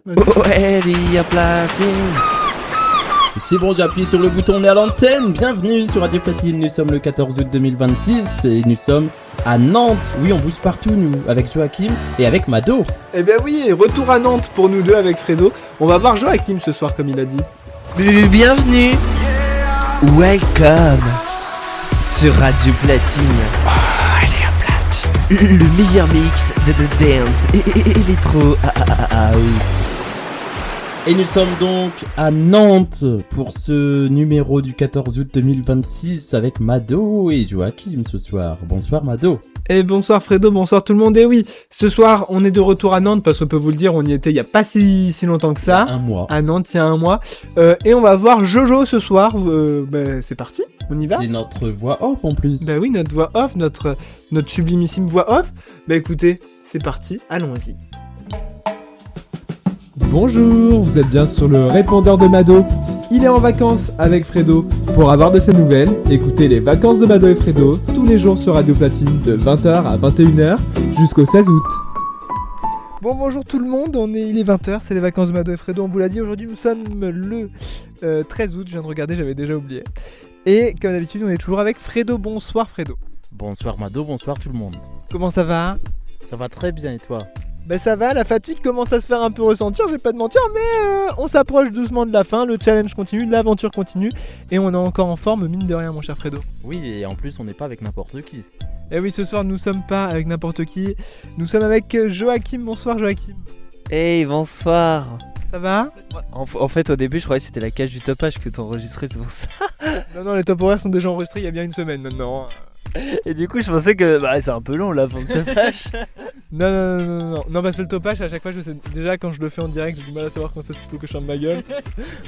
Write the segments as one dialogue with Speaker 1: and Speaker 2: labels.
Speaker 1: Ouais, Ria Platine.
Speaker 2: C'est bon, j'ai appuyé sur le bouton, on est à l'antenne. Bienvenue sur Radio Platine, nous sommes le 14 août 2026 et nous sommes à Nantes. Oui, on bouge partout nous, avec Joachim et avec Mado.
Speaker 3: Eh ben oui, retour à Nantes pour nous deux avec Fredo. On va voir Joachim ce soir comme il a dit.
Speaker 1: Bienvenue. Welcome sur Radio Platine. Oh, Ria Platine. Le meilleur mix de dance et électro house.
Speaker 2: Et nous sommes donc à Nantes pour ce numéro du 14 août 2026 avec Mado et Joachim ce soir. Bonsoir Mado.
Speaker 3: Et bonsoir Fredo, bonsoir tout le monde. Et oui, ce soir on est de retour à Nantes parce qu'on peut vous le dire, on y était il y a pas si longtemps que ça.
Speaker 2: Il y a un mois.
Speaker 3: À Nantes, il y a un mois. Et on va voir Jojo ce soir. C'est parti, on y va.
Speaker 2: C'est notre voix off en plus.
Speaker 3: Bah oui, notre voix off, notre sublimissime voix off. Bah écoutez, c'est parti, allons-y.
Speaker 4: Bonjour, vous êtes bien sur le répondeur de Mado. Il est en vacances avec Fredo. Pour avoir de ses nouvelles, écoutez les vacances de Mado et Fredo tous les jours sur Radio Platine de 20h à 21h jusqu'au 16 août.
Speaker 3: Bon, bonjour tout le monde, il est 20h, c'est les vacances de Mado et Fredo, on vous l'a dit, aujourd'hui nous sommes le 13 août, je viens de regarder, j'avais déjà oublié. Et comme d'habitude, on est toujours avec Fredo. Bonsoir Fredo.
Speaker 5: Bonsoir Mado, bonsoir tout le monde.
Speaker 3: Comment ça va ?
Speaker 5: Ça va très bien et toi ?
Speaker 3: Ben ça va, la fatigue commence à se faire un peu ressentir, je vais pas te mentir, mais on s'approche doucement de la fin, le challenge continue, l'aventure continue, et on est encore en forme, mine de rien mon cher Fredo.
Speaker 5: Oui, et en plus on n'est pas avec n'importe qui.
Speaker 3: Et oui, ce soir nous sommes pas avec n'importe qui, nous sommes avec Joachim. Bonsoir Joachim.
Speaker 6: Hey, bonsoir.
Speaker 3: Ça va ?
Speaker 6: En fait, au début, je croyais que c'était la cage du topage que t'enregistrais, c'est pour ça.
Speaker 3: Non, les top horaires sont déjà enregistrés il y a bien une semaine maintenant.
Speaker 6: Et du coup, je pensais que c'est un peu long là pour le topage.
Speaker 3: Non, parce que le topage, à chaque fois, je sais déjà quand je le fais en direct, j'ai du mal à savoir quand ça il faut que je chante ma gueule.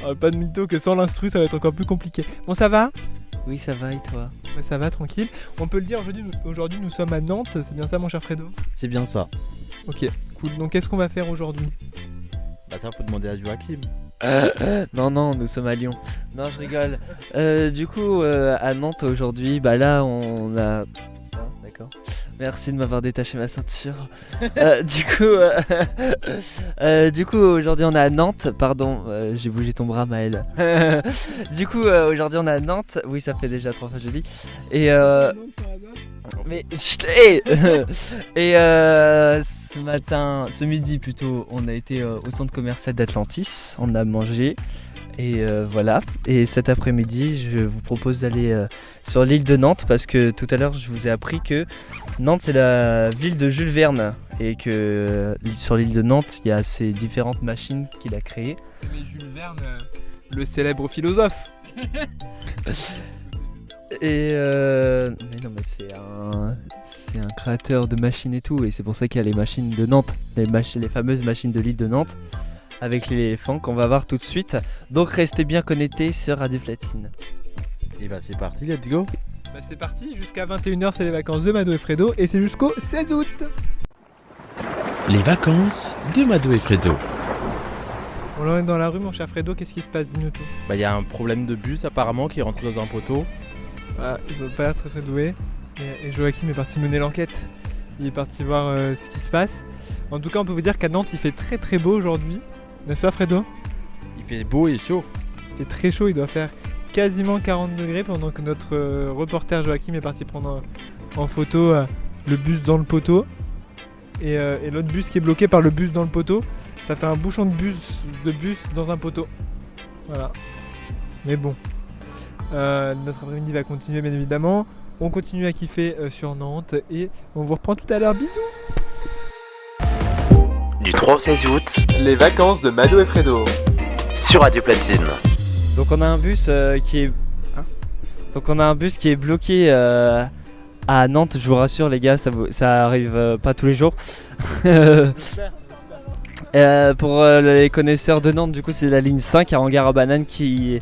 Speaker 3: Alors, pas de mytho que sans l'instru, ça va être encore plus compliqué. Bon, ça va ?
Speaker 6: Oui, ça va et toi ?
Speaker 3: Ouais, ça va, tranquille. On peut le dire, aujourd'hui nous sommes à Nantes, c'est bien ça mon cher Fredo ?
Speaker 5: C'est bien ça.
Speaker 3: Ok, cool. Donc qu'est-ce qu'on va faire aujourd'hui ?
Speaker 5: Bah ça faut demander à Joachim.
Speaker 6: Non, nous sommes à Lyon. Non, je rigole. Du coup, à Nantes aujourd'hui, là on a... Ah, d'accord. Merci de m'avoir détaché ma ceinture. Du coup, aujourd'hui on est à Nantes. Pardon, j'ai bougé ton bras, Maël. Du coup, aujourd'hui on est à Nantes. Oui, ça fait déjà 3 fois que je dis. Et mais et ce midi plutôt, on a été au centre commercial d'Atlantis. On a mangé. Et voilà, et cet après-midi, je vous propose d'aller sur l'île de Nantes parce que tout à l'heure, je vous ai appris que Nantes, c'est la ville de Jules Verne et que sur l'île de Nantes, il y a ces différentes machines qu'il a créées.
Speaker 3: Mais Jules Verne, le célèbre philosophe.
Speaker 6: Et mais non, mais c'est un créateur de machines et tout, et c'est pour ça qu'il y a les machines de Nantes, les fameuses machines de l'île de Nantes. Avec l'éléphant qu'on va voir tout de suite. Donc restez bien connectés sur Radio Platine.
Speaker 5: Et bah c'est parti, let's go.
Speaker 3: Bah c'est parti, jusqu'à 21h c'est les vacances de Mado et Fredo et c'est jusqu'au 16 août.
Speaker 1: Les vacances de Mado et Fredo.
Speaker 3: On est dans la rue mon cher Fredo, qu'est-ce qui se passe, dis-nous tout.
Speaker 5: Bah y a un problème de bus apparemment qui est rentré dans un poteau.
Speaker 3: Ah, ils ont pas l'air très doués. Et Joachim est parti mener l'enquête. Il est parti voir ce qui se passe. En tout cas on peut vous dire qu'à Nantes il fait très très beau aujourd'hui. N'est-ce pas Fredo ?
Speaker 5: Il fait beau et chaud.
Speaker 3: C'est très chaud, il doit faire quasiment 40 degrés pendant que notre reporter Joachim est parti prendre en photo le bus dans le poteau. Et l'autre bus qui est bloqué par le bus dans le poteau. Ça fait un bouchon de bus dans un poteau. Voilà. Mais bon. Notre après-midi va continuer bien évidemment. On continue à kiffer sur Nantes et on vous reprend tout à l'heure. Bisous.
Speaker 1: Du 3 au 16 août,
Speaker 4: Les vacances de Mado et Fredo.
Speaker 1: sur Radio Platine.
Speaker 6: Donc on a un bus qui est bloqué à Nantes, je vous rassure les gars, ça arrive pas tous les jours. Pour les connaisseurs de Nantes, du coup c'est la ligne 5 à Hangar à Banane qui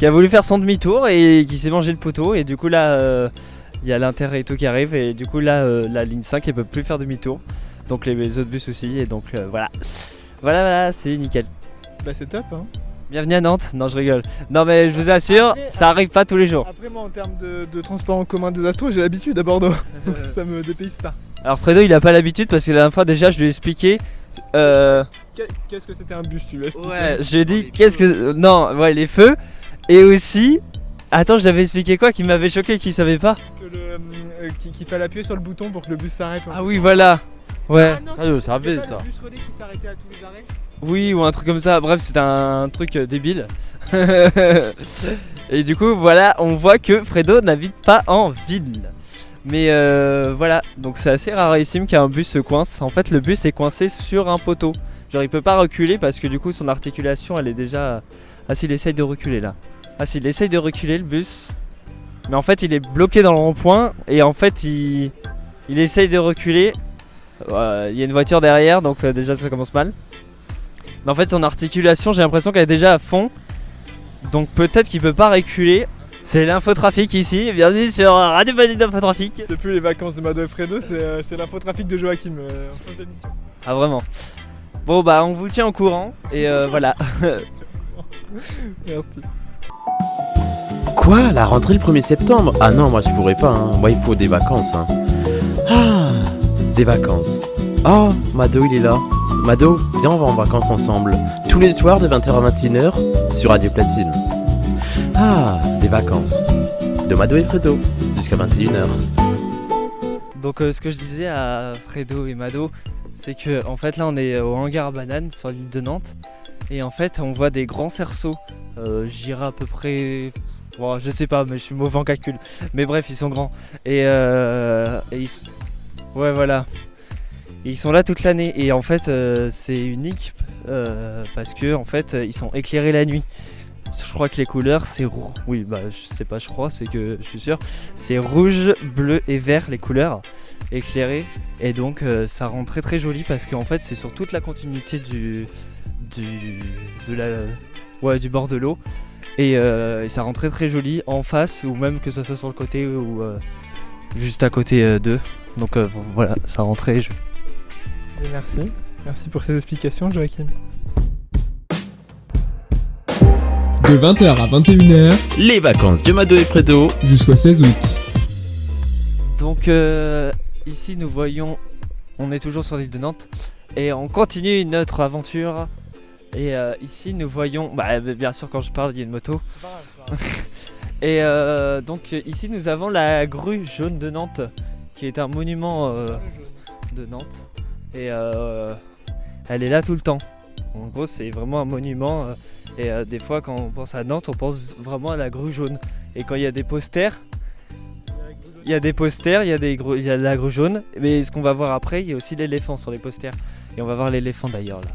Speaker 6: a voulu faire son demi-tour et qui s'est mangé le poteau, et du coup là il y a l'Inter et tout qui arrive, et du coup là la ligne 5 elle peut plus faire demi-tour, donc les autres bus aussi, et donc voilà, c'est nickel.
Speaker 3: Bah c'est top hein.
Speaker 6: Bienvenue à Nantes. Non, je rigole. Non, mais je vous assure, ça arrive pas tous les jours.
Speaker 3: Après moi en termes de transport en commun désastreux, j'ai l'habitude à Bordeaux. Ça me dépayse pas.
Speaker 6: Alors Fredo il a pas l'habitude parce que la dernière fois déjà je lui ai expliqué
Speaker 3: Qu'est-ce que c'était un bus, tu l'as expliqué?
Speaker 6: Ouais, j'ai dit qu'est-ce que. Non, ouais, les feux. Et aussi. Attends, je l'avais expliqué quoi qui m'avait choqué, qui savait pas?
Speaker 3: Qu'il fallait appuyer sur le bouton pour que le bus s'arrête.
Speaker 6: Ah oui, voilà. Ouais.
Speaker 3: Ah non,
Speaker 5: Ça, je le
Speaker 3: c'était
Speaker 5: savais,
Speaker 3: pas
Speaker 5: ça.
Speaker 3: le bus relais qui s'arrêtait à tous les arrêts.
Speaker 6: Oui, ou un truc comme ça. Bref, c'était un truc débile. Et du coup, voilà, on voit que Fredo n'habite pas en ville. Mais voilà, donc c'est assez rarissime qu'un bus se coince. En fait, le bus est coincé sur un poteau. Genre, il peut pas reculer parce que du coup, son articulation, elle est déjà. Ah, s'il essaye de reculer là. Ah, s'il essaye de reculer le bus. Mais en fait, il est bloqué dans le rond-point. Et en fait, il essaye de reculer. Il y a une voiture derrière, donc déjà, ça commence mal. Mais en fait, son articulation, j'ai l'impression qu'elle est déjà à fond. Donc peut-être qu'il peut pas reculer. C'est l'infotrafic ici, bienvenue sur Radio Platine d'Infotrafic.
Speaker 3: C'est plus les vacances de Mado et Fredo, c'est l'infotrafic de Joachim en fin d'émission.
Speaker 6: Ah vraiment. Bon bah on vous tient au courant et voilà.
Speaker 3: Merci.
Speaker 1: Quoi? La rentrée le 1er septembre? Ah non, moi je pourrais pas, hein. Moi il faut des vacances, hein. Ah, des vacances. Oh, Mado il est là. Mado, viens on va en vacances ensemble. Tous les soirs de 20h à 21h sur Radio Platine. Ah, des vacances. De Mado et Fredo, jusqu'à 21h.
Speaker 6: Donc ce que je disais à Fredo et Mado, c'est que en fait là on est au hangar à bananes sur l'île de Nantes. Et en fait on voit des grands cerceaux. J'irai à peu près... Bon, je sais pas, mais je suis mauvais en calcul. Mais bref, ils sont grands. Et ouais, voilà. Et ils sont là toute l'année. Et en fait, c'est unique parce que en fait, ils sont éclairés la nuit. Je crois que les couleurs, c'est rouge. Oui, bah, je sais pas, je crois, c'est que je suis sûr. C'est rouge, bleu et vert les couleurs éclairées. Et donc, ça rend très très joli parce qu'en fait, c'est sur toute la continuité du bord de l'eau. Et ça rend très très joli en face ou même que ça soit sur le côté ou juste à côté d'eux. Donc voilà, ça rend très joli.
Speaker 3: Et merci pour ces explications Joachim.
Speaker 4: De 20h à 21h,
Speaker 1: Les vacances de Mado et Fredo.
Speaker 4: jusqu'au 16 août.
Speaker 6: Donc ici nous voyons, on est toujours sur l'île de Nantes et on continue notre aventure. Et ici nous voyons, bah bien sûr quand je parle il y a une moto. Et donc ici nous avons la grue jaune de Nantes qui est un monument de Nantes. Et elle est là tout le temps. En gros c'est vraiment un monument et des fois quand on pense à Nantes on pense vraiment à la grue jaune. Et quand il y a des posters, il y a la grue jaune. Mais ce qu'on va voir après, il y a aussi l'éléphant sur les posters. Et on va voir l'éléphant d'ailleurs là.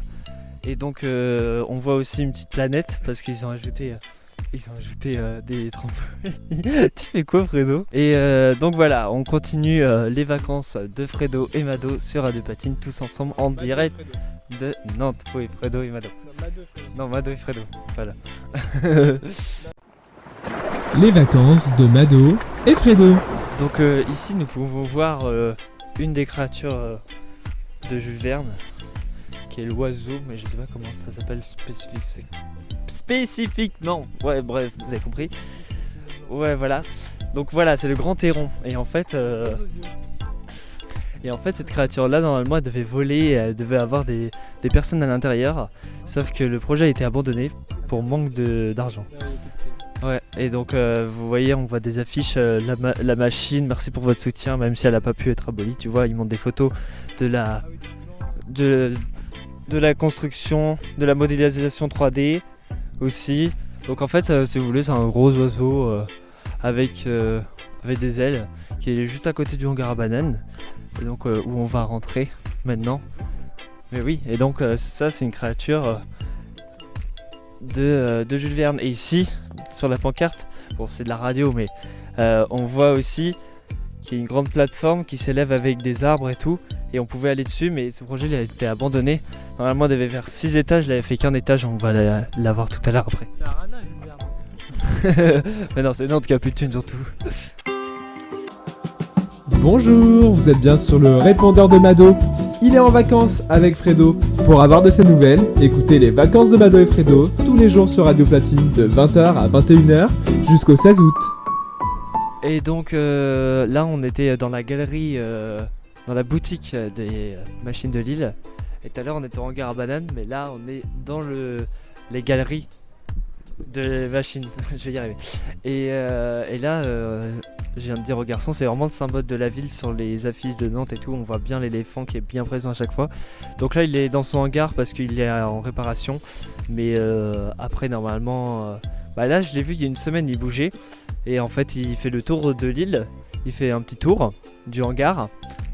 Speaker 6: Et donc on voit aussi une petite planète parce qu'ils ont ajouté des trampolines. Tu fais quoi Fredo? Et donc voilà, on continue les vacances de Fredo et Mado sur Radio Platine tous ensemble en direct de Nantes. Oui, Fredo et Mado. Non, Mado et Fredo. Voilà.
Speaker 4: Les vacances de Mado et Fredo.
Speaker 6: Donc ici nous pouvons voir une des créatures de Jules Verne, qui est l'oiseau, mais je sais pas comment ça s'appelle spécifiquement. Ouais, bref, vous avez compris. Ouais, voilà. Donc voilà, c'est le grand héron. Et en fait, cette créature-là, normalement, elle devait voler, elle devait avoir des personnes à l'intérieur. Sauf que le projet a été abandonné pour manque d'argent. Ouais, et donc vous voyez, on voit des affiches, la machine, merci pour votre soutien, même si elle n'a pas pu être abolie. Tu vois, ils montrent des photos de la construction, de la modélisation 3D aussi. Donc en fait, si vous voulez, c'est un gros oiseau avec des ailes qui est juste à côté du hangar à bananes. Et donc où on va rentrer maintenant. Mais oui, et donc ça c'est une créature de Jules Verne. Et ici, sur la pancarte, bon c'est de la radio, mais on voit aussi qu'il y a une grande plateforme qui s'élève avec des arbres et tout. Et on pouvait aller dessus, mais ce projet il a été abandonné. Normalement, il devait faire 6 étages, il avait fait qu'un étage, on va la voir tout à l'heure après.
Speaker 3: C'est un rana, Jules Verne.
Speaker 6: Mais non, c'est Nantes qui a plus de thunes surtout.
Speaker 4: Bonjour, vous êtes bien sur le répondeur de Mado. Il est en vacances avec Fredo. Pour avoir de ses nouvelles, écoutez les vacances de Mado et Fredo tous les jours sur Radio Platine de 20h à 21h jusqu'au 16 août.
Speaker 6: Et donc là, on était dans la galerie, dans la boutique des machines de Lille. Et tout à l'heure on était en hangar à bananes, mais là on est dans les galeries de machines. Je vais y arriver. Et là, je viens de dire aux garçons, c'est vraiment le symbole de la ville sur les affiches de Nantes et tout. On voit bien l'éléphant qui est bien présent à chaque fois. Donc là il est dans son hangar parce qu'il est en réparation. Mais après normalement... là je l'ai vu il y a une semaine, il bougeait. Et en fait il fait le tour de l'île. Il fait un petit tour du hangar.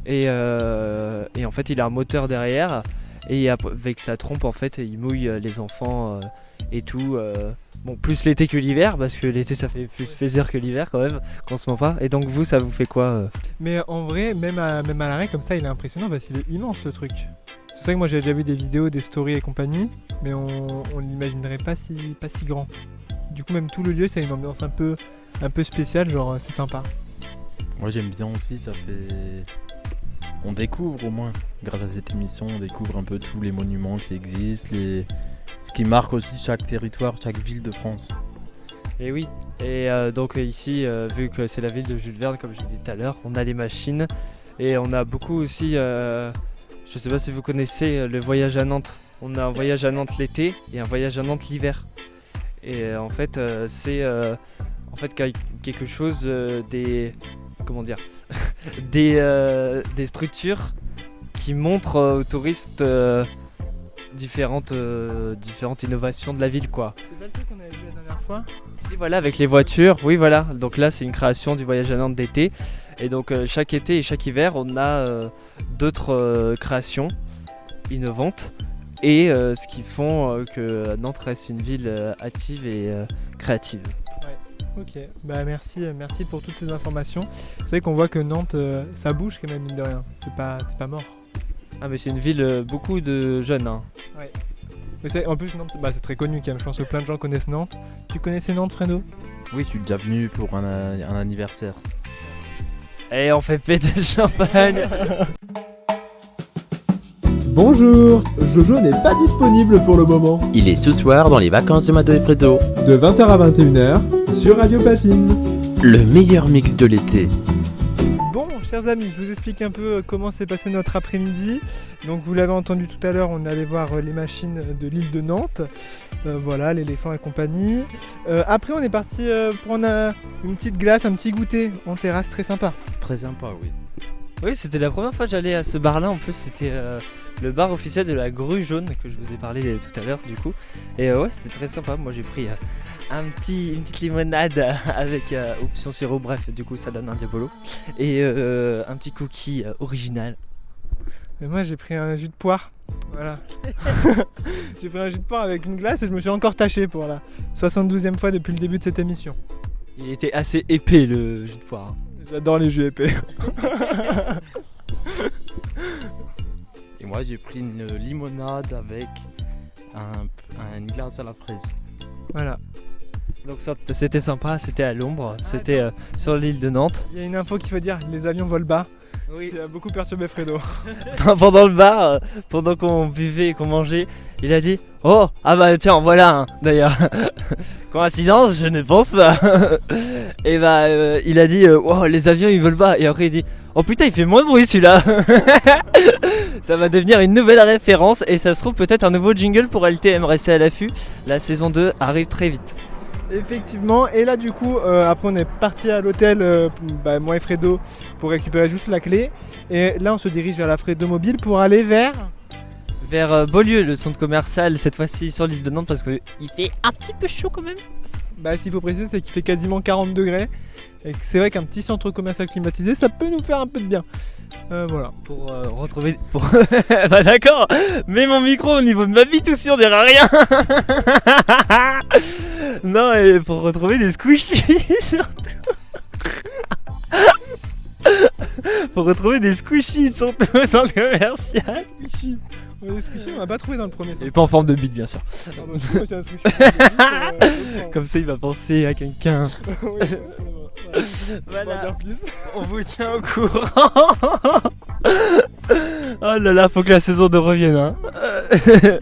Speaker 6: Et en fait il a un moteur derrière. Et avec sa trompe en fait il mouille les enfants et tout. Bon, plus l'été que l'hiver, parce que l'été ça fait plus plaisir que l'hiver quand même, qu'on se ment pas. Et donc vous, ça vous fait quoi
Speaker 3: Mais en vrai, même à l'arrêt comme ça, il est impressionnant parce qu'il est immense le truc. C'est vrai que moi j'ai déjà vu des vidéos, des stories et compagnie, mais on l'imaginerait pas si grand. Du coup même tout le lieu, ça a une ambiance un peu spéciale, genre c'est sympa.
Speaker 5: Moi j'aime bien aussi, ça fait... On découvre au moins, grâce à cette émission, on découvre un peu tous les monuments qui existent, ce qui marque aussi chaque territoire, chaque ville de France.
Speaker 6: Et oui, et donc ici, vu que c'est la ville de Jules Verne, comme j'ai dit tout à l'heure, on a les machines, et on a beaucoup aussi, je sais pas si vous connaissez le voyage à Nantes. On a un voyage à Nantes l'été et un voyage à Nantes l'hiver. Et en fait, c'est quelque chose des... Comment dire des structures qui montrent aux touristes différentes innovations de la ville, quoi.
Speaker 3: C'est pas le truc qu'on avait vu la dernière fois ?
Speaker 6: Et voilà, avec les voitures, oui voilà. Donc là c'est une création du voyage à Nantes d'été. Et donc chaque été et chaque hiver on a d'autres créations innovantes. Et ce qui font que Nantes reste une ville active et créative.
Speaker 3: Ok, merci pour toutes ces informations. C'est vrai qu'on voit que Nantes, ça bouge quand même, mine de rien. C'est pas mort.
Speaker 6: Ah mais c'est une ville, beaucoup de jeunes. Hein.
Speaker 3: Ouais. Mais en plus, Nantes, c'est très connu quand même. Je pense que plein de gens connaissent Nantes. Tu connaissais Nantes, Fredo ?
Speaker 5: Oui, je suis déjà venu pour un anniversaire.
Speaker 6: Et on fait péter le champagne.
Speaker 4: Bonjour, Jojo n'est pas disponible pour le moment.
Speaker 1: Il est ce soir dans les vacances de Mado et Fredo.
Speaker 4: De 20h à 21h sur Radio Platine.
Speaker 1: Le meilleur mix de l'été.
Speaker 3: Bon, chers amis, je vous explique un peu comment s'est passé notre après-midi. Donc vous l'avez entendu tout à l'heure, on est allé voir les machines de l'île de Nantes. Voilà, l'éléphant et compagnie. Après on est parti prendre une petite glace, un petit goûter en terrasse, très sympa.
Speaker 5: Très sympa, oui.
Speaker 6: Oui, c'était la première fois que j'allais à ce bar-là. En plus, c'était le bar officiel de la Grue Jaune que je vous ai parlé tout à l'heure, du coup. Et ouais, c'était très sympa. Moi, j'ai pris une petite limonade avec option sirop. Bref, du coup, ça donne un diabolo. Et un petit cookie original.
Speaker 3: Et moi, j'ai pris un jus de poire. Voilà. J'ai pris un jus de poire avec une glace et je me suis encore taché pour la 72e fois depuis le début de cette émission.
Speaker 6: Il était assez épais, le jus de poire. Hein.
Speaker 3: J'adore les jus épais.
Speaker 5: Et moi j'ai pris une limonade avec une glace à la fraise.
Speaker 3: Voilà.
Speaker 6: Donc c'était sympa, c'était à l'ombre, c'était sur l'île de Nantes.
Speaker 3: Il y a une info qu'il faut dire, les avions volent bas.
Speaker 6: Oui.
Speaker 3: Ça a beaucoup perturbé Fredo.
Speaker 6: Pendant le bar, pendant qu'on buvait et qu'on mangeait, il a dit « Oh, ah bah tiens, en voilà un d'ailleurs !» Coïncidence, je ne pense pas. Et il a dit « Oh, les avions ils volent bas !» Et après il dit « Oh putain, il fait moins de bruit celui-là !» Ça va devenir une nouvelle référence et ça se trouve peut-être un nouveau jingle pour LTM. Restez à l'affût, la saison 2 arrive très vite.
Speaker 3: Effectivement, et là du coup, après on est parti à l'hôtel, moi et Fredo, pour récupérer juste la clé. Et là on se dirige vers la Fredo Mobile pour aller vers
Speaker 6: Beaulieu, le centre commercial, cette fois-ci sur l'île de Nantes parce qu'il fait un petit peu chaud quand même.
Speaker 3: S'il faut préciser, c'est qu'il fait quasiment 40 degrés. Et que c'est vrai qu'un petit centre commercial climatisé, ça peut nous faire un peu de bien. Voilà.
Speaker 6: Pour retrouver... bah d'accord, mets mon micro au niveau de ma bite aussi, on dira rien. Non, et pour retrouver des squishies surtout. Pour retrouver des squishies surtout au centre commercial.
Speaker 3: Squishy. Les squishies, on n'a pas trouvé dans le premier.
Speaker 6: Et pas en forme de bite, bien sûr.
Speaker 3: C'est un squishy.
Speaker 6: Comme ça, il va penser à quelqu'un.
Speaker 3: Voilà.
Speaker 6: On vous tient au courant. Oh là là, faut que la saison 2 revienne. Hein.
Speaker 3: Les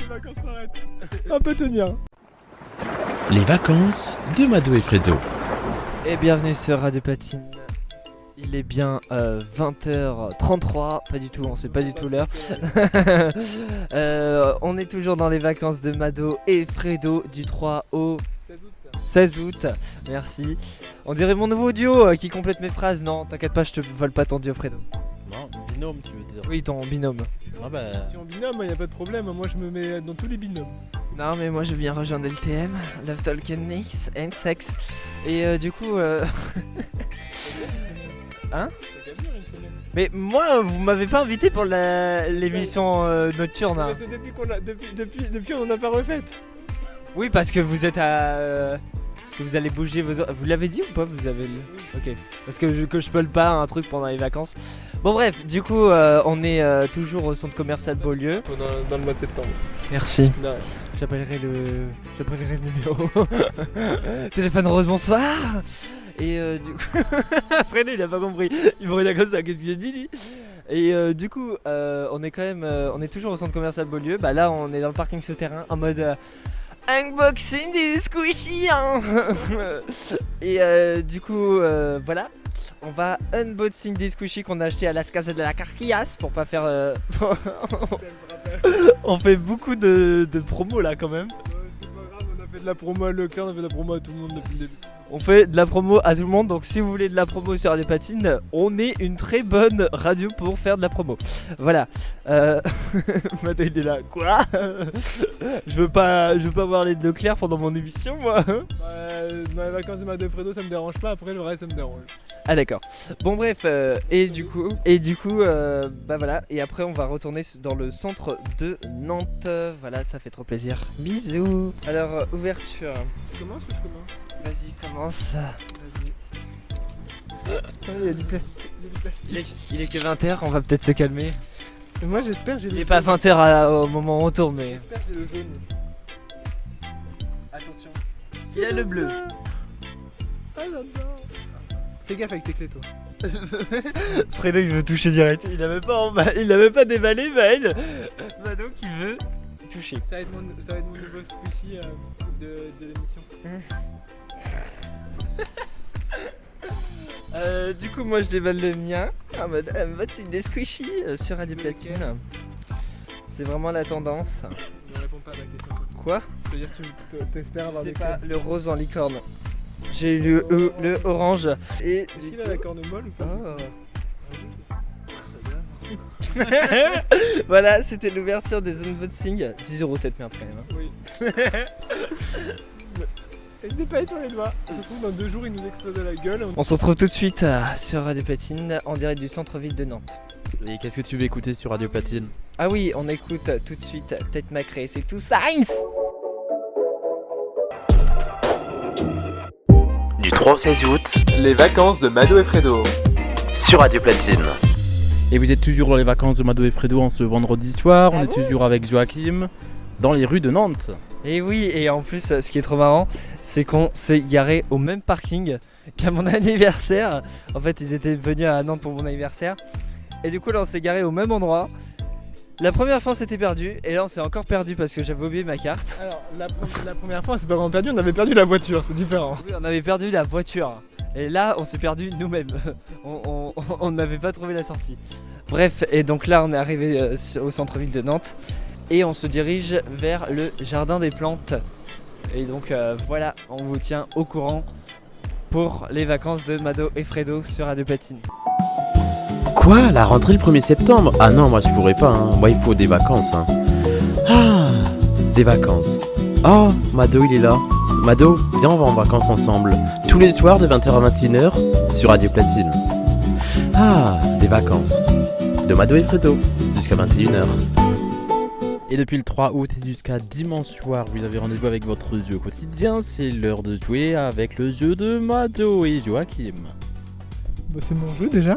Speaker 3: vacances s'arrêtent. On peut tenir.
Speaker 1: Les vacances de Mado et Fredo.
Speaker 6: Et bienvenue sur Radio Platine. Il est bien 20h33, pas du tout, on sait pas du tout l'heure. On est toujours dans les vacances de Mado et Fredo du 3 au 16 août. Merci. On dirait mon nouveau duo qui complète mes phrases. Non, t'inquiète pas, je te vole pas ton duo, Fredo.
Speaker 5: Non, binôme, tu veux dire.
Speaker 6: Oui, ton binôme.
Speaker 5: Ah bah.
Speaker 3: Si on binôme, y a pas de problème, moi je me mets dans tous les binômes.
Speaker 6: Non, mais moi je viens rejoindre LTM, Love Talk and Mix and Sex. Et du coup. Hein? Mais moi, vous m'avez pas invité pour l'émission nocturne. Hein.
Speaker 3: C'est depuis on en a pas refait.
Speaker 6: Oui, parce que vous êtes à. Parce que vous allez bouger vos. Vous l'avez dit ou pas? Vous avez. Ok. Parce que je peux pas un truc pendant les vacances. Bon, bref, du coup, on est toujours au centre commercial Beaulieu.
Speaker 3: Dans le mois de septembre.
Speaker 6: Merci.
Speaker 3: Non.
Speaker 6: J'appellerai le numéro. Téléphone rose, bonsoir. Et du coup. Après, lui, il a pas compris. Il me regarde comme ça, qu'est-ce qu'il a dit, lui? Et du coup, on est quand même. On est toujours au centre commercial Beaulieu. Bah là, on est dans le parking souterrain en mode. Unboxing des squishy hein. Et du coup voilà, on va unboxing des squishy qu'on a acheté à Las Casas de la Carquillas pour pas faire on fait beaucoup de promos là quand même.
Speaker 3: C'est pas grave, on a fait de la promo à Leclerc, on a fait de la promo à tout le monde depuis le début.
Speaker 6: On fait de la promo à tout le monde, donc si vous voulez de la promo sur Radio Platine, on est une très bonne radio pour faire de la promo. Voilà. Mado il est là. Quoi? Je veux pas parler de Leclerc pendant mon émission, moi.
Speaker 3: Dans les vacances de Mado et Fredo, ça me dérange pas. Après, le reste, ça me dérange.
Speaker 6: Ah d'accord. Bon bref, et du coup, bah voilà. Et après, on va retourner dans le centre de Nantes. Voilà, ça fait trop plaisir. Bisous. Alors, ouverture.
Speaker 3: Tu commences ou je commence?
Speaker 6: Vas-y, commence.
Speaker 3: Il y a du plastique.
Speaker 6: Il est que 20h, on va peut-être se calmer.
Speaker 3: Et moi, j'espère j'ai
Speaker 6: Il est pas 20h au moment où on tourne, mais.
Speaker 3: J'espère que j'ai le jaune.
Speaker 6: Attention. Il a le bleu.
Speaker 3: Ah, j'adore. Fais gaffe avec tes clés, toi.
Speaker 6: Fredo, il veut toucher direct. Il a même pas déballé, Maël. Mado qui veut toucher.
Speaker 3: Ça va être mon nouveau squishy de l'émission.
Speaker 6: Du coup, moi je déballe le mien en mode c'est des squishy sur Radio Platine. C'est vraiment la tendance.
Speaker 3: Ne réponds pas à ma question.
Speaker 6: Quoi?
Speaker 3: C'est-à-dire que tu t'espères avoir des
Speaker 6: C'est
Speaker 3: clés.
Speaker 6: pas le rose en licorne. J'ai eu le orange. Et
Speaker 3: Est-ce qu'il a la corne molle ou pas?
Speaker 6: Voilà, c'était l'ouverture des unboxings. 10€ cette merde quand même. Hein.
Speaker 3: Oui. N'hésitez pas à être sur les doigts. De toute façon, dans 2 jours, il nous explose à la gueule.
Speaker 6: On se retrouve tout de suite sur Radio Platine en direct du centre-ville de Nantes.
Speaker 5: Et qu'est-ce que tu veux écouter sur Radio Platine?
Speaker 6: Ah oui, on écoute tout de suite Tête Macrée, c'est tout science.
Speaker 1: Du 3 au 16 août,
Speaker 4: Les vacances de Mado et Fredo.
Speaker 1: sur Radio Platine.
Speaker 5: Et vous êtes toujours dans les vacances de Mado et Fredo en ce vendredi soir. On est toujours avec Joachim dans les rues de Nantes.
Speaker 6: Et oui, et en plus, ce qui est trop marrant, c'est qu'on s'est garé au même parking qu'à mon anniversaire. En fait, ils étaient venus à Nantes pour mon anniversaire. Et du coup, là, on s'est garé au même endroit. La première fois, on s'était perdu. Et là, on s'est encore perdu parce que j'avais oublié ma carte.
Speaker 3: Alors, la première fois, on s'est pas vraiment perdu, on avait perdu la voiture, c'est différent.
Speaker 6: Oui, on avait perdu la voiture. Et là, on s'est perdu nous-mêmes. On n'avait pas trouvé la sortie. Bref, et donc là, on est arrivé au centre-ville de Nantes. Et on se dirige vers le jardin des plantes. Et donc voilà, on vous tient au courant pour les vacances de Mado et Fredo sur Radio Platine.
Speaker 1: Quoi? La rentrée le 1er septembre? Ah non, moi je pourrais pas, hein. Moi il faut des vacances. Hein. Ah, des vacances. Oh, Mado il est là. Mado, viens on va en vacances ensemble. Tous les soirs de 20h à 21h sur Radio Platine. Ah, des vacances. De Mado et Fredo jusqu'à 21h.
Speaker 5: Et depuis le 3 août et jusqu'à dimanche soir, vous avez rendez-vous avec votre jeu quotidien. C'est l'heure de jouer avec le jeu de Mado et Joachim.
Speaker 3: Bah, c'est mon jeu déjà.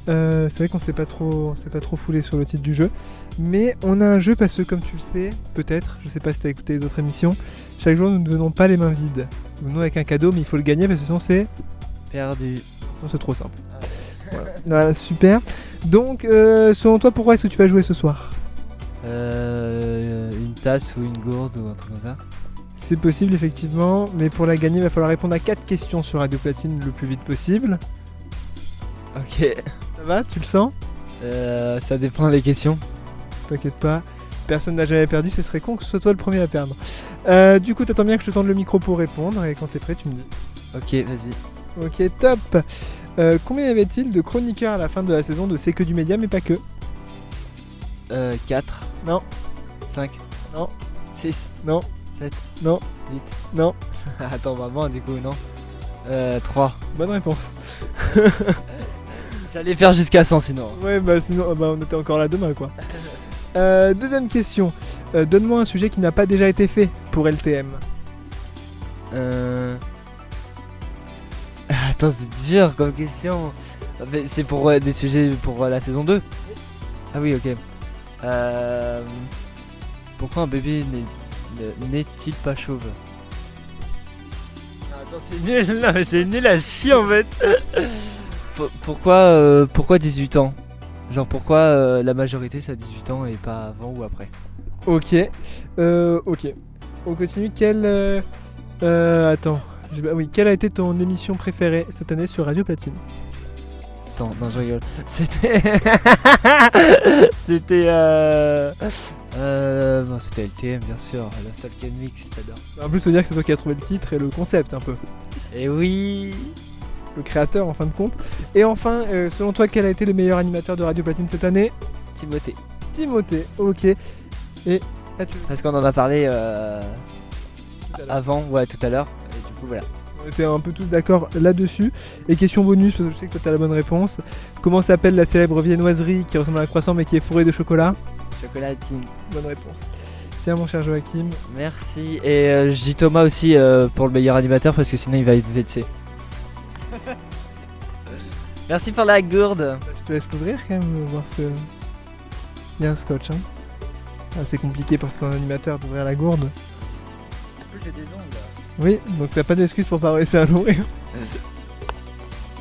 Speaker 3: C'est vrai qu'on s'est pas trop foulé sur le titre du jeu. Mais on a un jeu parce que comme tu le sais, peut-être, je sais pas si t'as écouté les autres émissions, chaque jour nous ne venons pas les mains vides. Nous venons avec un cadeau mais il faut le gagner parce que sinon c'est...
Speaker 6: Perdu.
Speaker 3: Non, c'est trop simple. Voilà, super. Donc selon toi, pourquoi est-ce que tu vas jouer ce soir?
Speaker 6: Une tasse ou une gourde ou un truc comme ça.
Speaker 3: C'est possible effectivement, mais pour la gagner, il va falloir répondre à 4 questions sur Radio Platine le plus vite possible.
Speaker 6: Ok.
Speaker 3: Ça va, tu le sens?
Speaker 6: Ça dépend des questions.
Speaker 3: T'inquiète pas, personne n'a jamais perdu, ce serait con que ce soit toi le premier à perdre. Du coup, t'attends bien que je te tende le micro pour répondre, et quand t'es prêt, tu me dis.
Speaker 6: Ok, vas-y.
Speaker 3: Ok, top. Combien y avait-il de chroniqueurs à la fin de la saison de C'est que du média, mais pas que?
Speaker 6: 4.
Speaker 3: Non.
Speaker 6: 5.
Speaker 3: Non.
Speaker 6: 6.
Speaker 3: Non.
Speaker 6: 7.
Speaker 3: Non.
Speaker 6: 8.
Speaker 3: Non.
Speaker 6: Attends, maman, du coup, non. 3.
Speaker 3: Bonne réponse.
Speaker 6: J'allais faire jusqu'à 100 sinon.
Speaker 3: Ouais, bah sinon, bah, on était encore là demain, quoi. Deuxième question. Donne-moi un sujet qui n'a pas déjà été fait pour LTM.
Speaker 6: Attends, c'est dur comme question. Mais c'est pour des sujets pour la saison 2. Ah oui, ok. Pourquoi un bébé n'est-il pas chauve? Attends, c'est nul, non mais c'est nul à chier en fait. Pourquoi 18 ans? Genre pourquoi la majorité c'est à 18 ans et pas avant ou après?
Speaker 3: Ok. Ok. On continue. Attends. Oui, quelle a été ton émission préférée cette année sur Radio Platine?
Speaker 6: Non, je rigole. C'était bon, c'était LTM bien sûr, Love Talk and Mix, j'adore.
Speaker 3: En plus, faut dire que c'est toi qui as trouvé le titre et le concept un peu.
Speaker 6: Et oui.
Speaker 3: Le créateur en fin de compte. Et enfin, selon toi, quel a été le meilleur animateur de Radio Platine cette année?
Speaker 6: Timothée.
Speaker 3: Timothée, ok. Et
Speaker 6: Parce qu'on en a parlé
Speaker 3: Tout à l'heure.
Speaker 6: avant, ouais, tout à l'heure. Et du coup, voilà.
Speaker 3: On était un peu tous d'accord là-dessus. Et question bonus, parce que je sais que toi t'as la bonne réponse. Comment s'appelle la célèbre viennoiserie qui ressemble à un croissant mais qui est fourrée de chocolat?
Speaker 6: Chocolatine.
Speaker 3: Bonne réponse. Tiens mon cher Joachim.
Speaker 6: Merci. Et je dis Thomas aussi pour le meilleur animateur parce que sinon il va être VTC. Merci pour la gourde.
Speaker 3: Je te laisse l'ouvrir quand même, voir ce... Il y a un scotch, hein. Ah, c'est compliqué pour certains animateurs d'ouvrir la gourde.
Speaker 6: J'ai des ongles.
Speaker 3: Oui, donc t'as pas d'excuse pour pas réussir à l'ouvrir.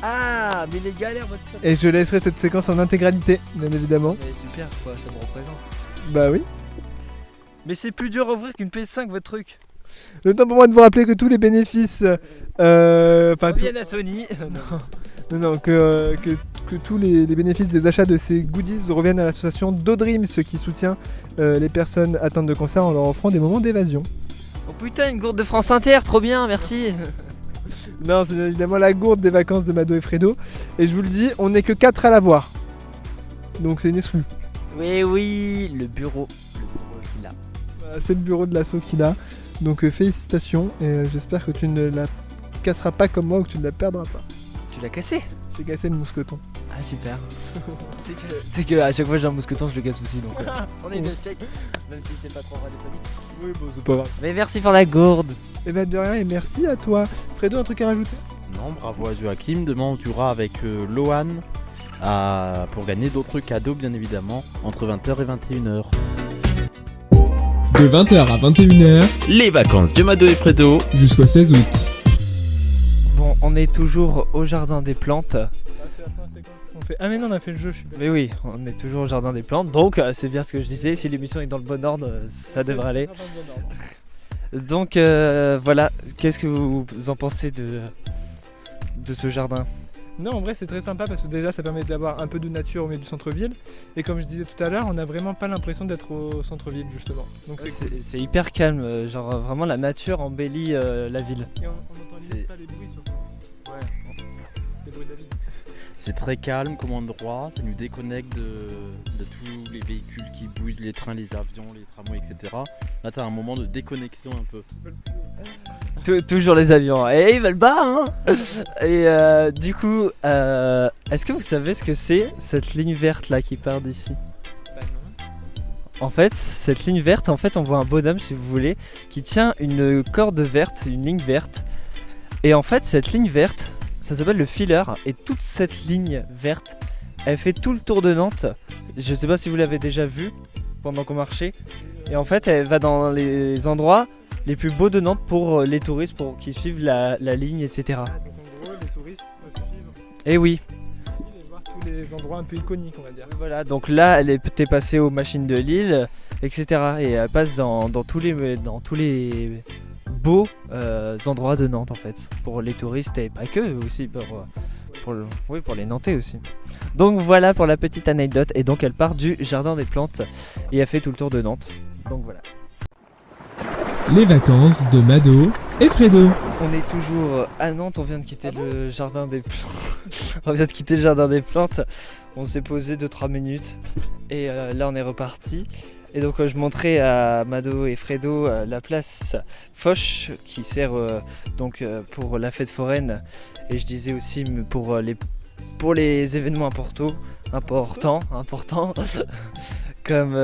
Speaker 6: Ah, mais les galères, votre
Speaker 3: Et je laisserai cette séquence en intégralité, bien évidemment.
Speaker 6: Mais super, quoi, ça me représente.
Speaker 3: Bah oui.
Speaker 6: Mais c'est plus dur à ouvrir qu'une PS5, votre truc.
Speaker 3: Le temps pour moi de vous rappeler que tous les bénéfices... Enfin, tout-
Speaker 6: Reviennent à Sony.
Speaker 3: Non, que tous les bénéfices des achats de ces goodies reviennent à l'association DoDreams qui soutient les personnes atteintes de cancer en leur offrant des moments d'évasion.
Speaker 6: Oh putain, une gourde de France Inter, trop bien, merci.
Speaker 3: Non, c'est évidemment la gourde des vacances de Mado et Fredo. Et je vous le dis, on n'est que 4 à l'avoir. Donc c'est une exclue.
Speaker 6: Oui, le bureau qu'il a.
Speaker 3: Voilà, c'est le bureau de l'assaut qu'il a. Donc félicitations et j'espère que tu ne la casseras pas comme moi ou que tu ne la perdras pas.
Speaker 6: Tu l'as cassé?
Speaker 3: J'ai cassé le mousqueton.
Speaker 6: Ah super. c'est que à chaque fois j'ai un mousqueton, je le casse aussi donc. On est de check, même si c'est pas trop radiophonique.
Speaker 3: Oui, bon, c'est pas grave.
Speaker 6: Mais merci pour la gourde.
Speaker 3: Et bah de rien et merci à toi. Fredo, un truc à rajouter?
Speaker 1: Non, bravo à Joachim. Demain, on jouera avec Lohan pour gagner d'autres cadeaux, bien évidemment, entre 20h et 21h.
Speaker 4: De 20h à 21h
Speaker 1: Les vacances de Mado et Fredo.
Speaker 4: jusqu'au 16 août.
Speaker 6: Bon, on est toujours au jardin des plantes.
Speaker 3: Ah mais non, on a fait le jeu, je suis bête.
Speaker 6: Mais oui, on est toujours au jardin des plantes, donc c'est bien ce que je disais, si l'émission est dans le bon ordre, ça devrait aller. Donc voilà, qu'est-ce que vous en pensez de ce jardin?
Speaker 3: Non, en vrai, c'est très sympa parce que déjà, ça permet d'avoir un peu de nature au milieu du centre-ville. Et comme je disais tout à l'heure, on n'a vraiment pas l'impression d'être au centre-ville, justement. Donc c'est cool.
Speaker 6: C'est hyper calme, genre vraiment la nature embellit la ville.
Speaker 3: Et on n'entend limite pas les bruits surtout. Ouais, les bruits de la ville.
Speaker 1: C'est très calme comme endroit, ça nous déconnecte de tous les véhicules qui bougent, les trains, les avions, les tramways, etc. Là, t'as un moment de déconnexion un peu.
Speaker 6: Toujours les avions, et ils veulent pas hein. Et du coup, est-ce que vous savez ce que c'est cette ligne verte là qui part d'ici?
Speaker 3: Bah non.
Speaker 6: En fait, cette ligne verte, en fait on voit un bonhomme si vous voulez, qui tient une corde verte, une ligne verte. Et en fait cette ligne verte, ça s'appelle le filler, et toute cette ligne verte, elle fait tout le tour de Nantes. Je sais pas si vous l'avez déjà vu pendant qu'on marchait. Et en fait elle va dans les endroits les plus beaux de Nantes pour les touristes, pour qu'ils suivent la ligne, etc.
Speaker 3: Ah, donc en gros, les touristes peuvent suivre
Speaker 6: Et oui,
Speaker 3: et voir tous les endroits un peu iconiques, on va dire.
Speaker 6: voilà, donc là elle était passée aux machines de Lille, etc. Et elle passe dans tous les beaux endroits de Nantes en fait, pour les touristes et pas que, aussi pour pour les Nantais aussi. Donc voilà pour la petite anecdote. Et donc elle part du jardin des plantes et elle fait tout le tour de Nantes. Donc voilà.
Speaker 4: Les vacances de Mado et Fredo.
Speaker 6: On est toujours à Nantes, on vient de quitter le jardin des plantes. On vient de quitter le jardin des plantes. On s'est posé 2-3 minutes et là on est reparti. Et donc je montrais à Mado et Fredo la place Foch qui sert pour la fête foraine. Et je disais aussi pour les événements importants comme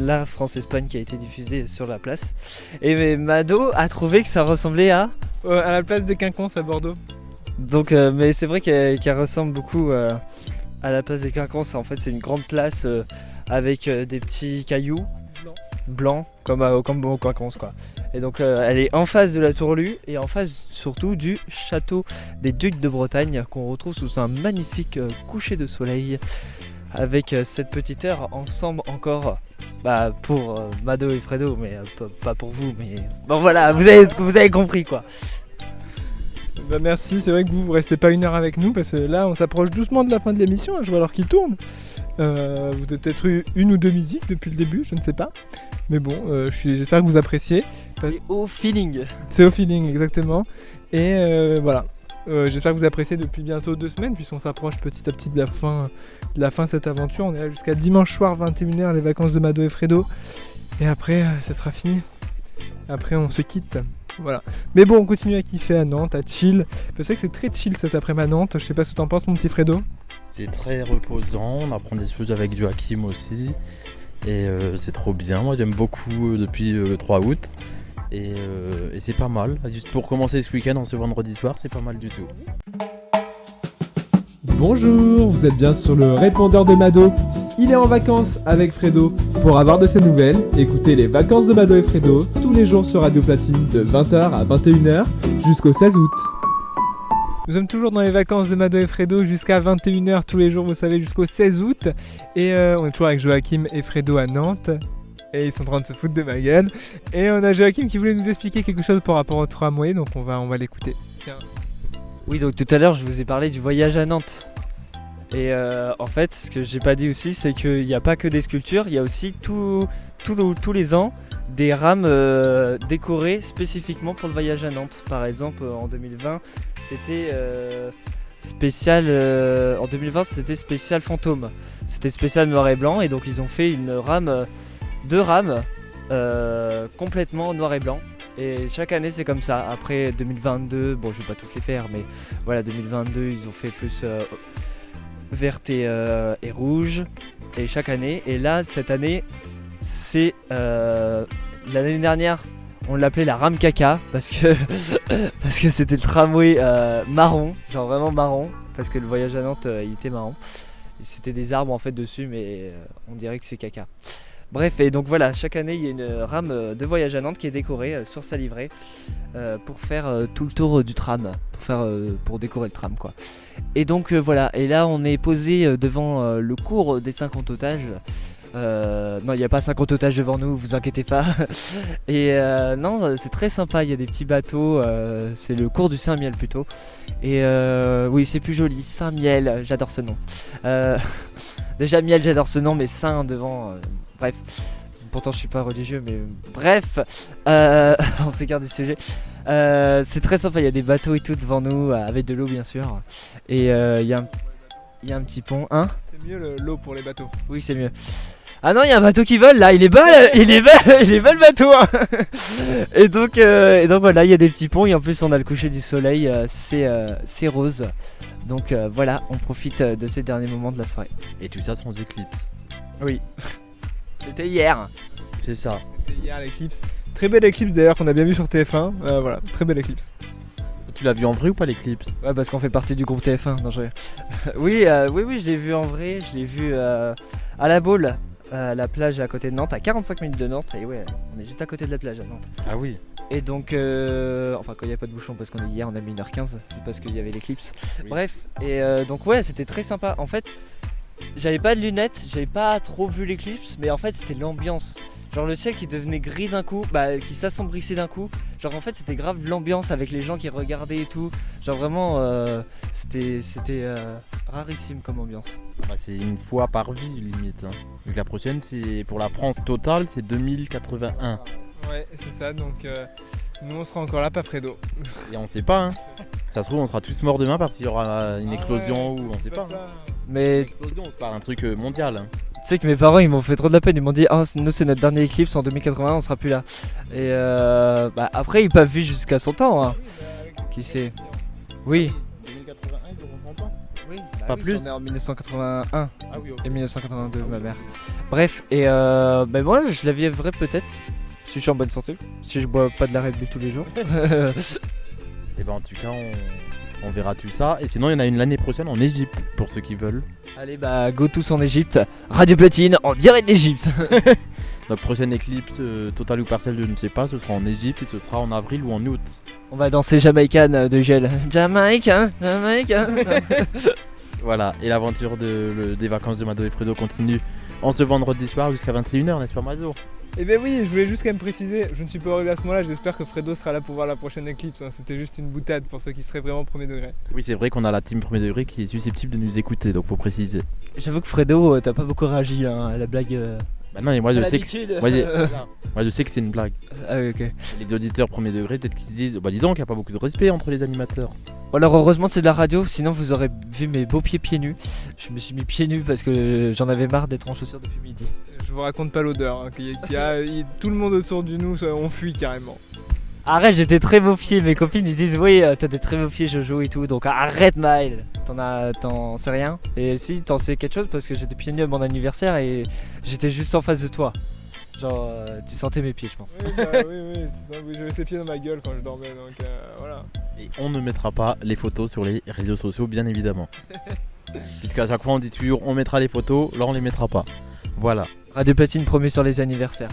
Speaker 6: la France-Espagne qui a été diffusée sur la place. Et Mado a trouvé que ça ressemblait à
Speaker 3: À la place des Quinconces à Bordeaux.
Speaker 6: Donc, mais c'est vrai qu'elle ressemble beaucoup à la place des Quinconces. En fait, c'est une grande place avec des petits cailloux blancs comme au Quinconces, quoi. Et donc, elle est en face de la Tourlue et en face surtout du château des Ducs de Bretagne qu'on retrouve sous un magnifique coucher de soleil avec cette petite heure ensemble encore. Pour Mado et Fredo, mais pas pour vous. Mais bon, voilà, vous avez compris, quoi.
Speaker 3: Merci, c'est vrai que vous restez pas une heure avec nous parce que là on s'approche doucement de la fin de l'émission, je vois alors qu'il tourne. Vous avez peut-être eu une ou deux musiques depuis le début, je ne sais pas. Mais bon, j'espère que vous appréciez.
Speaker 6: C'est au feeling.
Speaker 3: C'est au feeling, exactement. Et voilà. J'espère que vous appréciez depuis bientôt 2 semaines, puisqu'on s'approche petit à petit de la fin de cette aventure. On est là jusqu'à dimanche soir 21h, les vacances de Mado et Fredo. Et après, ça sera fini. Après, on se quitte. Voilà. Mais bon, on continue à kiffer à Nantes, à chill. Je sais que c'est très chill cet après-midi à Nantes. Je sais pas ce que t'en penses, mon petit Fredo.
Speaker 5: C'est très reposant, on apprend des choses avec Joachim aussi. Et c'est trop bien, moi j'aime beaucoup depuis le 3 août. Et c'est pas mal. Juste pour commencer ce week-end, ce vendredi soir, c'est pas mal du tout.
Speaker 4: Bonjour, vous êtes bien sur le répondeur de Mado. Il est en vacances avec Fredo. Pour avoir de ses nouvelles, écoutez les vacances de Mado et Fredo tous les jours sur Radio Platine de 20h à 21h jusqu'au 16 août.
Speaker 3: Nous sommes toujours dans les vacances de Mado et Fredo jusqu'à 21h tous les jours, vous savez, jusqu'au 16 août. Et on est toujours avec Joachim et Fredo à Nantes. Et ils sont en train de se foutre de ma gueule. Et on a Joachim qui voulait nous expliquer quelque chose par rapport au tramway, donc on va l'écouter. Tiens.
Speaker 6: Oui, donc tout à l'heure je vous ai parlé du voyage à Nantes. Et en fait, ce que j'ai pas dit aussi, c'est qu'il n'y a pas que des sculptures, il y a aussi tous les ans des rames décorées spécifiquement pour le voyage à Nantes. Par exemple, en 2020, c'était spécial. En 2020, c'était spécial fantôme. C'était spécial noir et blanc, et donc ils ont fait deux rames complètement noir et blanc. Et chaque année c'est comme ça. Après 2022, bon je vais pas tous les faire, mais voilà, 2022 ils ont fait plus verte et rouge. Et chaque année, et là cette année c'est l'année dernière on l'appelait la rame caca parce que c'était le tramway marron, genre vraiment marron, parce que le voyage à Nantes il était marron. Et c'était des arbres en fait dessus, mais on dirait que c'est caca. Bref, et donc voilà, chaque année il y a une rame de voyage à Nantes qui est décorée sur sa livrée pour faire tout le tour du tram, pour décorer le tram, quoi. Et donc voilà, et là on est posé devant le cours des 50 otages. Non, il n'y a pas 50 otages devant nous, vous inquiétez pas. Et non, c'est très sympa, il y a des petits bateaux, c'est le cours du Saint-Miel plutôt. Et oui, c'est plus joli, Saint-Miel, j'adore ce nom. Déjà Miel, j'adore ce nom, mais Saint devant, bref. Pourtant je suis pas religieux, mais bref, on s'écarte du sujet. C'est très sympa, il y a des bateaux et tout devant nous, avec de l'eau bien sûr. Et il y a un petit pont, hein.
Speaker 3: C'est mieux l'eau pour les bateaux.
Speaker 6: Oui, c'est mieux. Ah non, il y a un bateau qui vole là, il est bas le bateau, hein. Et donc voilà, il y a des petits ponts et en plus on a le coucher du soleil, c'est rose. Donc voilà, on profite de ces derniers moments de la soirée.
Speaker 5: Et tout ça sans éclipse.
Speaker 6: Oui, c'était hier.
Speaker 5: C'est ça.
Speaker 3: C'était hier l'éclipse. Très belle éclipse d'ailleurs qu'on a bien vu sur TF1, voilà, très belle éclipse.
Speaker 5: Tu l'as vu en vrai ou pas l'éclipse?
Speaker 6: Ouais, parce qu'on fait partie du groupe TF1, non je oui, je l'ai vu en vrai, je l'ai vu à la Baule. La plage à côté de Nantes, à 45 minutes de Nantes, et ouais, on est juste à côté de la plage à Nantes.
Speaker 5: Ah oui.
Speaker 6: Et donc, enfin quand il n'y a pas de bouchon, parce qu'on est hier, on a mis 1h15, c'est parce qu'il y avait l'éclipse.
Speaker 5: Oui.
Speaker 6: Bref, et donc ouais, c'était très sympa. En fait, j'avais pas de lunettes, j'avais pas trop vu l'éclipse, mais en fait c'était l'ambiance. Genre le ciel qui devenait gris d'un coup, qui s'assombrissait d'un coup. Genre en fait c'était grave l'ambiance avec les gens qui regardaient et tout. Genre vraiment c'était rarissime comme ambiance.
Speaker 5: Bah, c'est une fois par vie limite. Hein. Vu que la prochaine, c'est pour la France totale, c'est 2081.
Speaker 3: Ouais, c'est ça, donc nous on sera encore là, pas Fredo.
Speaker 5: Et on sait pas, hein. Ça se trouve, on sera tous morts demain parce qu'il y aura une explosion ou on sait pas. Hein.
Speaker 6: Mais
Speaker 5: Explosion, on se parle un truc mondial. Hein.
Speaker 6: tu sais que mes parents ils m'ont fait trop de la peine, ils m'ont dit nous c'est notre dernier éclipse en 2080, on sera plus là. Et après ils peuvent vivre jusqu'à 100 ans, hein. Qui sait. Oui.
Speaker 5: 2081, ils auront 100 ans.
Speaker 6: Oui,
Speaker 5: Pas plus.
Speaker 6: On est en 1981
Speaker 5: Ah oui, ok.
Speaker 6: et 1982 ma mère. Bref, et moi je la vivrai peut-être si je suis en bonne santé, si je bois pas de la Red Bull tous les jours.
Speaker 5: Et ben en tout cas, on verra tout ça. Et sinon, il y en a une l'année prochaine en Égypte pour ceux qui veulent.
Speaker 6: Allez go tous en Égypte, Radio Platine en direct d'Égypte.
Speaker 5: Notre prochaine éclipse, totale ou partielle, je ne sais pas, ce sera en Égypte et ce sera en avril ou en août.
Speaker 6: On va danser Jamaïcaine de gel. Jamaïcain.
Speaker 5: Voilà, et l'aventure des vacances de Mado et Fredo continue en ce vendredi soir jusqu'à 21h, n'est-ce pas Mado?
Speaker 3: Eh ben oui, je voulais juste quand même préciser, je ne suis pas arrivé à ce moment-là, j'espère que Fredo sera là pour voir la prochaine éclipse, hein. C'était juste une boutade pour ceux qui seraient vraiment premier degré.
Speaker 5: Oui, c'est vrai qu'on a la team premier degré qui est susceptible de nous écouter, donc faut préciser.
Speaker 6: J'avoue que Fredo, t'as pas beaucoup réagi à la blague.
Speaker 5: Bah non, et moi je sais que
Speaker 6: D'habitude.
Speaker 5: moi je sais que c'est une blague.
Speaker 6: Ah oui, ok.
Speaker 5: Les auditeurs premier degré, peut-être qu'ils se disent bah dis donc, il n'y a pas beaucoup de respect entre les animateurs.
Speaker 6: Bon, alors heureusement c'est de la radio, sinon vous aurez vu mes beaux pieds nus. Je me suis mis pieds nus parce que j'en avais marre d'être en chaussures depuis midi.
Speaker 3: Je vous raconte pas l'odeur, hein, tout le monde autour de nous, on fuit carrément.
Speaker 6: Arrête, j'ai des très beaux pieds, mes copines ils disent oui t'as des très beaux pieds Jojo et tout, donc arrête Maël. T'en sais rien? Et si t'en sais quelque chose parce que j'étais pieds nus à mon anniversaire et j'étais juste en face de toi. Genre tu sentais mes pieds je pense.
Speaker 3: Oui, c'est ça, oui, j'avais ses pieds dans ma gueule quand je dormais, donc voilà.
Speaker 5: Et on ne mettra pas les photos sur les réseaux sociaux, bien évidemment. Puisqu'à chaque fois on dit toujours on mettra les photos, là on les mettra pas. Voilà.
Speaker 6: Radio Platine promet sur les anniversaires.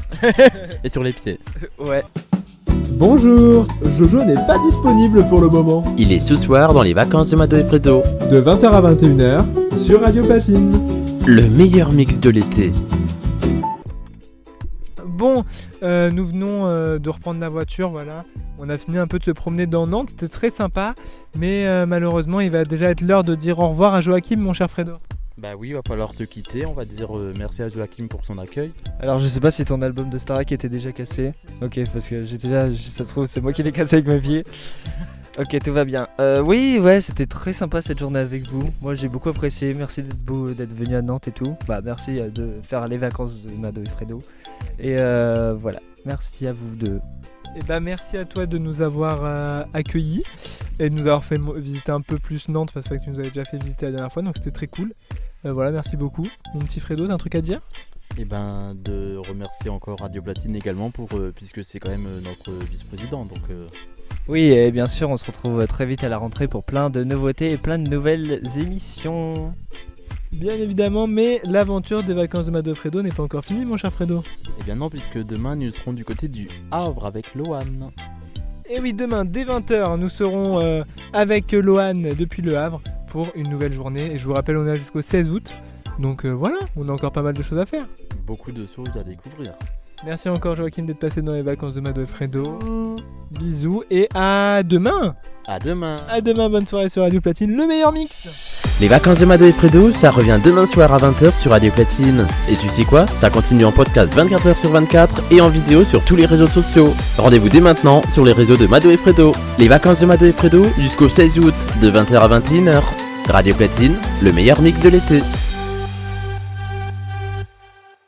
Speaker 5: Et sur les pieds.
Speaker 6: Ouais.
Speaker 4: Bonjour, Jojo n'est pas disponible pour le moment.
Speaker 1: Il est ce soir dans les vacances de Mado et Fredo.
Speaker 4: De 20h à 21h sur Radio Platine.
Speaker 1: Le meilleur mix de l'été.
Speaker 3: Bon, nous venons de reprendre la voiture, voilà. On a fini un peu de se promener dans Nantes, c'était très sympa. Mais malheureusement, il va déjà être l'heure de dire au revoir à Joachim, mon cher Fredo.
Speaker 5: Bah oui, il va falloir se quitter, on va dire merci à Joachim pour son accueil.
Speaker 6: Alors je sais pas si ton album de Starac était déjà cassé. Ok, parce que ça se trouve c'est moi qui l'ai cassé avec mes pieds. Ok, tout va bien. Oui, ouais, c'était très sympa cette journée avec vous. Moi j'ai beaucoup apprécié, merci d'être venu à Nantes et tout. Bah merci de faire les vacances de Mado et Fredo. Et voilà, merci à vous deux.
Speaker 3: Et bah merci à toi de nous avoir accueillis et de nous avoir fait visiter un peu plus Nantes parce que tu nous avais déjà fait visiter la dernière fois, donc c'était très cool. Voilà, merci beaucoup. Mon petit Fredo, t'as un truc à dire?
Speaker 5: Et ben de remercier encore Radio Platine également pour puisque c'est quand même notre vice-président, donc
Speaker 6: Oui, et bien sûr, on se retrouve très vite à la rentrée pour plein de nouveautés et plein de nouvelles émissions.
Speaker 3: Bien évidemment, mais l'aventure des vacances de Mado et Fredo n'est pas encore finie, mon cher Fredo.
Speaker 5: et bien non, puisque demain nous serons du côté du Havre avec Lohan.
Speaker 3: Et oui, demain, dès 20h, nous serons avec Lohan depuis Le Havre pour une nouvelle journée. Et je vous rappelle, on est là jusqu'au 16 août. Donc voilà, on a encore pas mal de choses à faire.
Speaker 5: Beaucoup de choses à découvrir.
Speaker 3: Merci encore Joachim d'être passé dans les vacances de Mado et Fredo. Bisous et à demain.
Speaker 5: À demain.
Speaker 3: À demain, bonne soirée sur Radio Platine, le meilleur mix.
Speaker 1: Les vacances de Mado et Fredo, ça revient demain soir à 20h sur Radio Platine. Et tu sais quoi? Ça continue en podcast 24h sur 24 et en vidéo sur tous les réseaux sociaux. Rendez-vous dès maintenant sur les réseaux de Mado et Fredo. Les vacances de Mado et Fredo jusqu'au 16 août de 20h à 21h. Radio Platine, le meilleur mix de l'été.